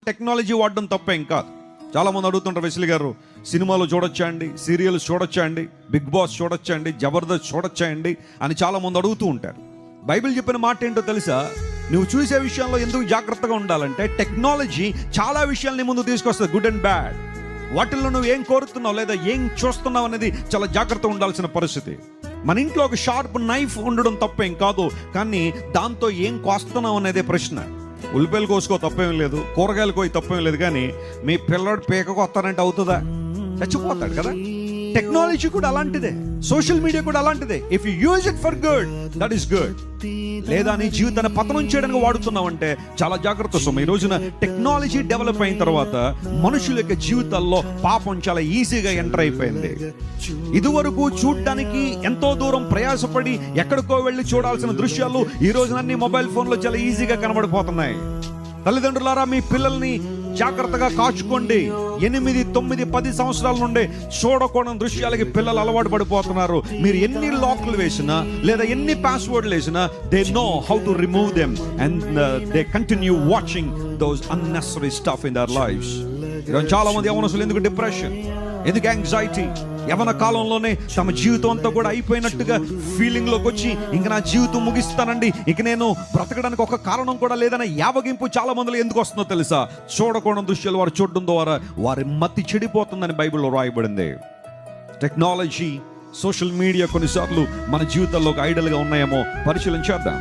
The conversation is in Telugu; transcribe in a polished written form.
టెక్నాలజీ వాడడం తప్పేం కాదు. చాలామంది అడుగుతుంటారు, వెస్లీ గారు సినిమాలు చూడొచ్చా అండి, సీరియల్స్ చూడొచ్చా అండి, బిగ్ బాస్ చూడొచ్చా అండి, జబర్దస్త్ చూడొచ్చా అండి అని చాలామంది అడుగుతూ ఉంటారు. బైబిల్ చెప్పిన మాట ఏంటో తెలుసా? నువ్వు చూసే విషయంలో ఎందుకు జాగ్రత్తగా ఉండాలంటే టెక్నాలజీ చాలా విషయాల్ని ముందు తీసుకొస్తుంది, గుడ్ అండ్ బ్యాడ్. వాటిల్లో నువ్వు ఏం కోరుతున్నావు లేదా ఏం చూస్తున్నావు అనేది చాలా జాగ్రత్తగా ఉండాల్సిన పరిస్థితి. మన ఇంట్లో ఒక షార్ప్ నైఫ్ ఉండడం తప్పేం కాదు, కానీ దాంతో ఏం కోస్తున్నావు అనేదే ప్రశ్న. ఉల్లిపాయలు కోసుకో తప్పేం లేదు, కూరగాయలు కోయి తప్పేం లేదు, కానీ మీ పిల్లడు పీకకు వస్తానంటే అవుతుందా? చచ్చిపోతాడు కదా. టెక్నాలజీ కూడా అలాంటిదే, సోషల్ మీడియా కూడా అలాంటిదే. If you use it for good, that is good. లేదా నీ జీవితాన్ని పతనం చేయడానికి వాడుతున్నావంటే చాలా జాగ్రత్త. ఈ రోజున టెక్నాలజీ డెవలప్ అయిన తర్వాత మనుషుల యొక్క జీవితాల్లో పాపం చాలా ఈజీగా ఎంటర్ అయిపోయింది. ఇదివరకు చూడడానికి ఎంతో దూరం ప్రయాసపడి ఎక్కడికో వెళ్ళి చూడాల్సిన దృశ్యాలు ఈ రోజున అన్ని మొబైల్ ఫోన్లో చాలా ఈజీగా కనబడిపోతున్నాయి. తల్లిదండ్రులారా, మీ పిల్లల్ని జాగ్రత్తగా కాచుకోండి. 8, 9, 10 సంవత్సరాల నుండి చూడకూడని దృశ్యాలకి పిల్లలు అలవాటు పడిపోతున్నారు. మీరు ఎన్ని లాక్లు వేసినా లేదా ఎన్ని పాస్వర్డ్లు వేసినా they know how to remove them and they continue watching those unnecessary stuff in their lifes. చాలా మంది యవనస్తులు ఎందుకు డిప్రెషన్, ఎందుకు యాంగ్జైటీ, యవన కాలంలోనే తమ జీవితం అంతా కూడా అయిపోయినట్టుగా ఫీలింగ్లోకి వచ్చి ఇంక నా జీవితం ముగిస్తానండి, ఇక నేను బ్రతకడానికి ఒక కారణం కూడా లేదన్న యావగింపు చాలా మందిలో ఎందుకు వస్తుందో తెలుసా? చూడకూడని దృశ్యాలు వారు చూడడం ద్వారా వారి మతి చెడిపోతుందని బైబిల్లో రాయబడింది. టెక్నాలజీ, సోషల్ మీడియా కొన్నిసార్లు మన జీవితాల్లో ఒక ఐడల్గా ఉన్నాయేమో పరిశీలన చేద్దాం.